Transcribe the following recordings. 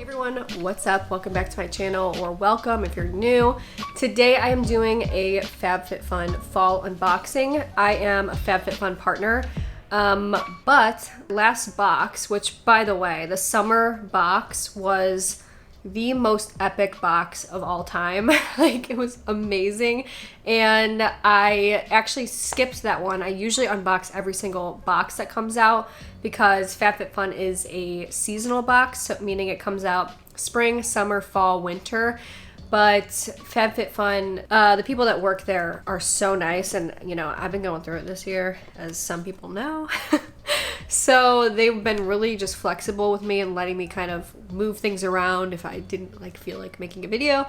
Hey everyone, what's up? Welcome back to my channel, or welcome if you're new. Today I am doing a Fabfitfun fall unboxing. I am a Fabfitfun partner, but last box, which by the way, the summer box was the most epic box of all time. Like, it was amazing, and I actually skipped that one. I usually unbox every single box that comes out because Fabfitfun is a seasonal box, so meaning it comes out spring, summer, fall, winter. But Fabfitfun, the people that work there are so nice, and you know, I've been going through it this year, as some people know. So they've been really just flexible with me and letting me kind of move things around if I didn't feel like making a video.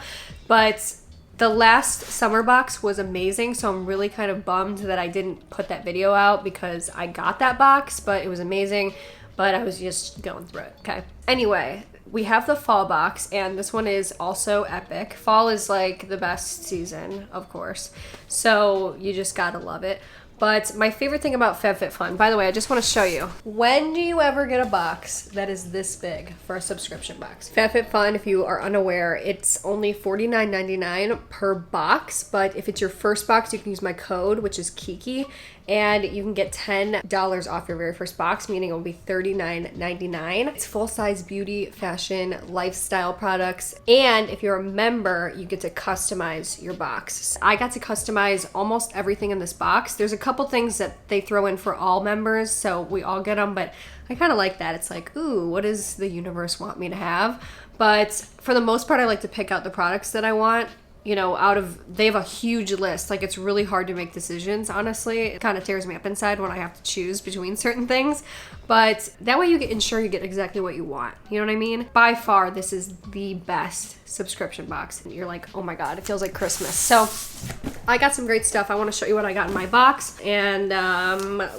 But the last summer box was amazing, so I'm really kind of bummed that I didn't put that video out because I got that box, but it was amazing, but I was just going through it, okay? Anyway, we have the fall box, and this one is also epic. Fall is like the best season, of course, so you just gotta love it. But my favorite thing about Fabfitfun, by the way, I just want to show you. When do you ever get a box that is this big for a subscription box? Fabfitfun, if you are unaware, it's only $49.99 per box, but if it's your first box, you can use my code, which is Kiki, and you can get $10 off your very first box, meaning it will be $39.99. It's full-size beauty, fashion, lifestyle products, and if you're a member, you get to customize your box. I got to customize almost everything in this box. There's a couple things that they throw in for all members, so we all get them, but I kind of like that. It's like, ooh, what does the universe want me to have? But for the most part, I like to pick out the products that I want. You know, they have a huge list. Like, it's really hard to make decisions, honestly. It kind of tears me up inside when I have to choose between certain things. But that way you can ensure you get exactly what you want. You know what I mean? By far, this is the best subscription box. And you're like, oh my God, it feels like Christmas. So I got some great stuff. I want to show you what I got in my box. And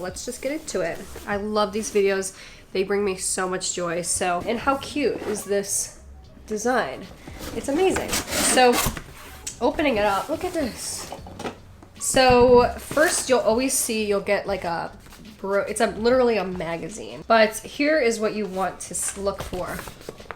let's just get into it. I love these videos. They bring me so much joy. So, and how cute is this design? It's amazing. So, opening it up, look at this. So first, you'll get like literally a magazine. But here is what you want to look for,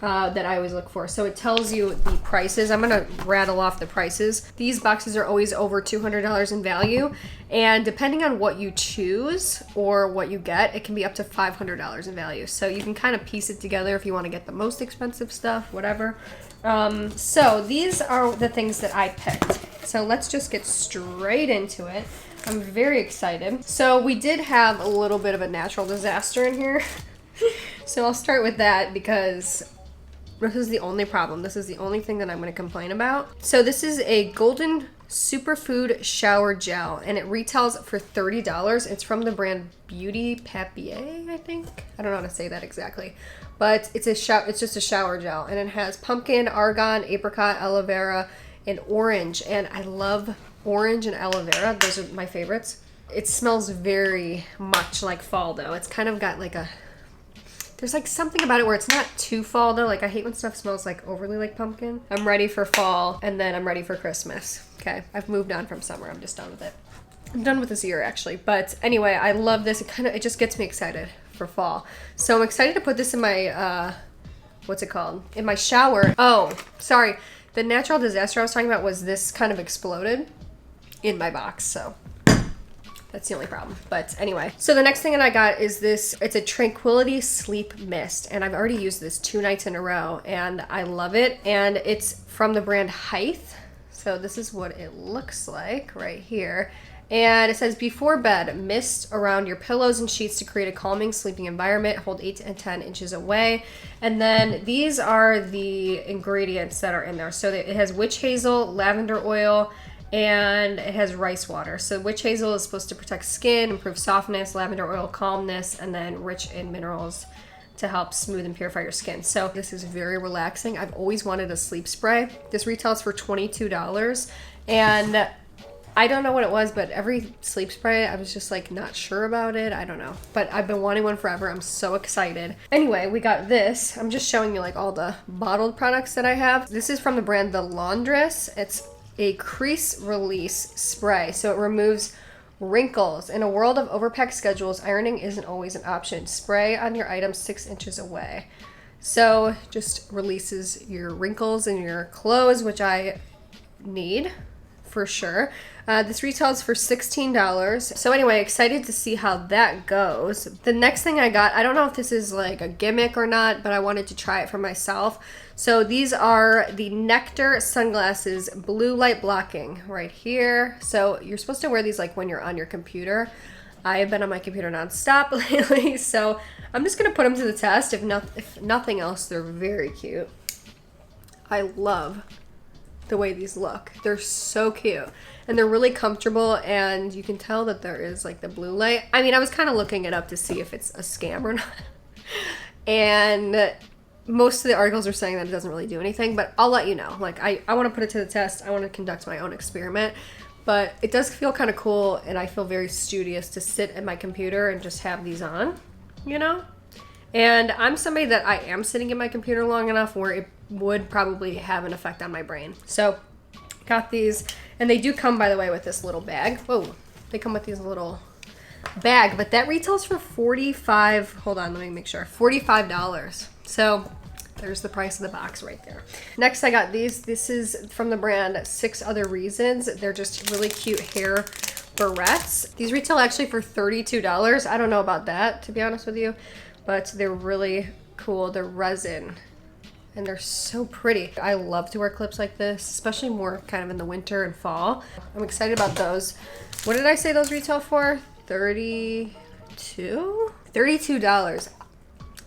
that I always look for. So it tells you the prices. I'm gonna rattle off the prices. These boxes are always over $200 in value, and depending on what you choose or what you get, it can be up to $500 in value. So you can kind of piece it together if you want to get the most expensive stuff, whatever. So these are the things that I picked. So let's just get straight into it. I'm very excited. So we did have a little bit of a natural disaster in here. So I'll start with that because this is the only problem. This is the only thing that I'm going to complain about. So this is a golden superfood shower gel, and it retails for $30. It's from the brand Beauty Papier, I think. I don't know how to say that exactly, but it's just a shower gel, and it has pumpkin, argan, apricot, aloe vera, and orange. And I love orange and aloe vera. Those are my favorites. It smells very much like fall, though. It's kind of got like there's like something about it where it's not too fall, though. Like, I hate when stuff smells like overly like pumpkin. I'm ready for fall, and then I'm ready for Christmas. Okay, I've moved on from summer. I'm just done with it. I'm done with this year, actually. But anyway, I love this. It just gets me excited for fall. So I'm excited to put this in my, what's it called? In my shower. Oh, sorry. The natural disaster I was talking about was this kind of exploded in my box, so that's the only problem. But anyway, so the next thing that I got is this. It's a Tranquility Sleep Mist, and I've already used this 2 nights in a row, and I love it. And it's from the brand Height. So this is what it looks like right here. And it says, before bed, mist around your pillows and sheets to create a calming sleeping environment. Hold 8 to 10 inches away. And then these are the ingredients that are in there. So it has witch hazel, lavender oil, and it has rice water. So witch hazel is supposed to protect skin, improve softness, lavender oil, calmness, and then rich in minerals to help smooth and purify your skin. So this is very relaxing. I've always wanted a sleep spray. This retails for $22, and I don't know what it was, but every sleep spray, I was just like not sure about it. I don't know, but I've been wanting one forever. I'm so excited. Anyway, we got this. I'm just showing you like all the bottled products that I have. This is from the brand The Laundress. It's a crease release spray, so it removes wrinkles. In a world of overpacked schedules, ironing isn't always an option. Spray on your items 6 inches away. So just releases your wrinkles in your clothes, which I need for sure. This retails for $16. So anyway, excited to see how that goes. The next thing I got, I don't know if this is like a gimmick or not, but I wanted to try it for myself. So these are the Nectar sunglasses, blue light blocking right here. So you're supposed to wear these like when you're on your computer. I have been on my computer nonstop lately, so I'm just gonna put them to the test. If nothing else, they're very cute. I love the way these look. They're so cute and they're really comfortable, and you can tell that there is like the blue light. I mean, I was kind of looking it up to see if it's a scam or not. And most of the articles are saying that it doesn't really do anything, but I'll let you know. Like I want to put it to the test. I want to conduct my own experiment, but it does feel kind of cool, and I feel very studious to sit at my computer and just have these on, you know? And I'm somebody that I am sitting at my computer long enough where it would probably have an effect on my brain. So got these, and they do come, by the way, with this little bag. Whoa, they come with these little bag, but that retails for $45. So there's the price of the box right there. Next, I got these. This is from the brand 6 Other Reasons. They're just really cute hair barrettes. These retail actually for $32. I don't know about that, to be honest with you, but they're really cool. They're resin and they're so pretty. I love to wear clips like this, especially more kind of in the winter and fall. I'm excited about those. What did I say those retail for? $32?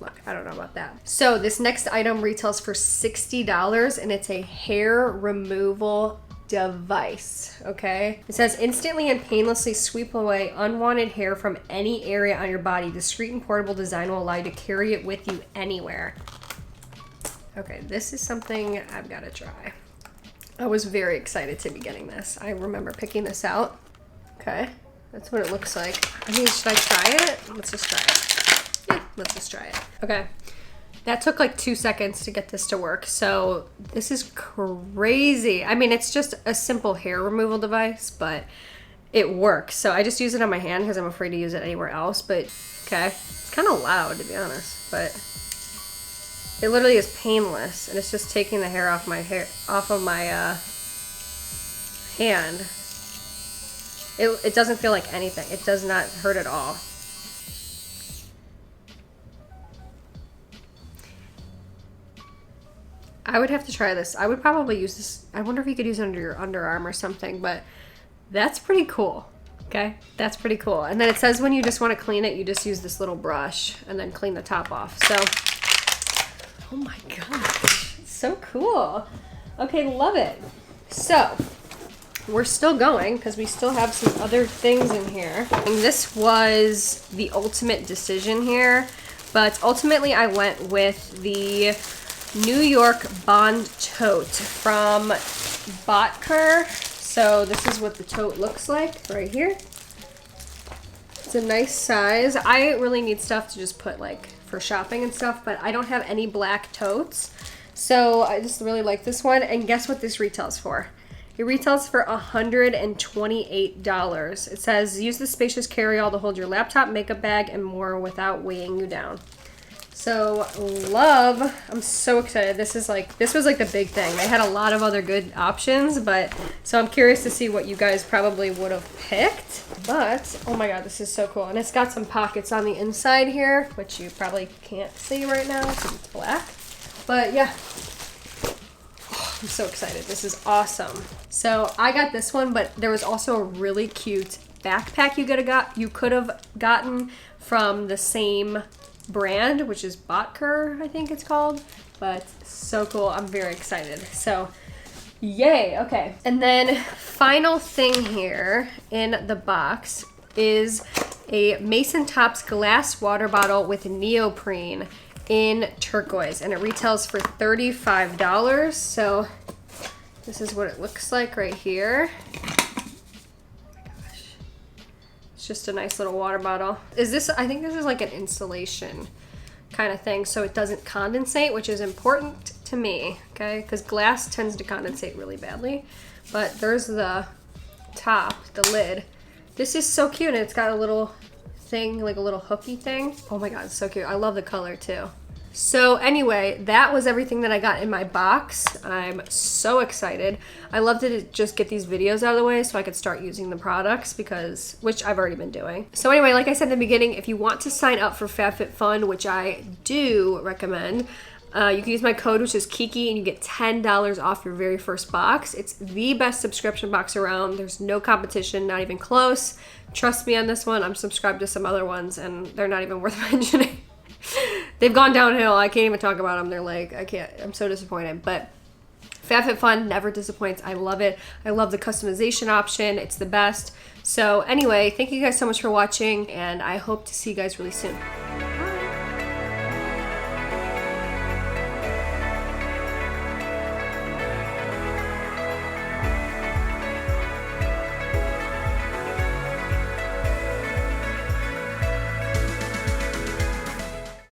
Look, I don't know about that. So this next item retails for $60, and it's a hair removal device, okay? It says instantly and painlessly sweep away unwanted hair from any area on your body. Discreet and portable design will allow you to carry it with you anywhere. Okay, this is something I've got to try. I was very excited to be getting this. I remember picking this out. Okay, that's what it looks like. I mean, should I try it? Let's just try it. Yeah, let's just try it. Okay. That took like 2 seconds to get this to work. So this is crazy. I mean, it's just a simple hair removal device, but it works. So I just use it on my hand because I'm afraid to use it anywhere else. But okay, it's kind of loud to be honest, but it literally is painless, and it's just taking the hair off my hand. It doesn't feel like anything. It does not hurt at all. I would have to try this. I would probably use this. I wonder if you could use it under your underarm or something, but that's pretty cool. Okay, that's pretty cool. And then it says when you just want to clean it, you just use this little brush and then clean the top off. So, oh my gosh, it's so cool. Okay, love it. So, we're still going because we still have some other things in here. And this was the ultimate decision here, but ultimately I went with the New York Bond tote from Botker. So this is what the tote looks like right here. It's a nice size. I really need stuff to just put like for shopping and stuff, but I don't have any black totes. So I just really like this one. And guess what this retails for? It retails for $128. It says use the spacious carry-all to hold your laptop, makeup bag, and more without weighing you down. So love, I'm so excited. This was like the big thing. They had a lot of other good options, but so I'm curious to see what you guys probably would have picked. But oh my god, this is so cool. And it's got some pockets on the inside here, which you probably can't see right now because it's black. But yeah, oh, I'm so excited. This is awesome. So I got this one, but there was also a really cute backpack you could have gotten from the same brand, which is Botker, I think it's called. But so cool. I'm very excited. So yay. Okay, and then final thing here in the box is a Mason Tops glass water bottle with neoprene in turquoise, and it retails for $35. So this is what it looks like right here. It's just a nice little water bottle. I think this is like an insulation kind of thing, so it doesn't condensate, which is important to me, okay? Because glass tends to condensate really badly. But there's the top, the lid. This is so cute, and it's got a little thing, like a little hooky thing. Oh my god, it's so cute. I love the color too. So anyway, that was everything that I got in my box. I'm so excited. I love to just get these videos out of the way so I could start using the products, which I've already been doing. So anyway, like I said in the beginning, if you want to sign up for Fabfitfun, which I do recommend, you can use my code, which is Kiki, and you get $10 off your very first box. It's the best subscription box around. There's no competition, not even close. Trust me on this one. I'm subscribed to some other ones, and they're not even worth mentioning. They've gone downhill. I can't even talk about them. They're like, I can't. I'm so disappointed. But Fabfitfun never disappoints. I love it. I love the customization option. It's the best. So anyway, thank you guys so much for watching, and I hope to see you guys really soon.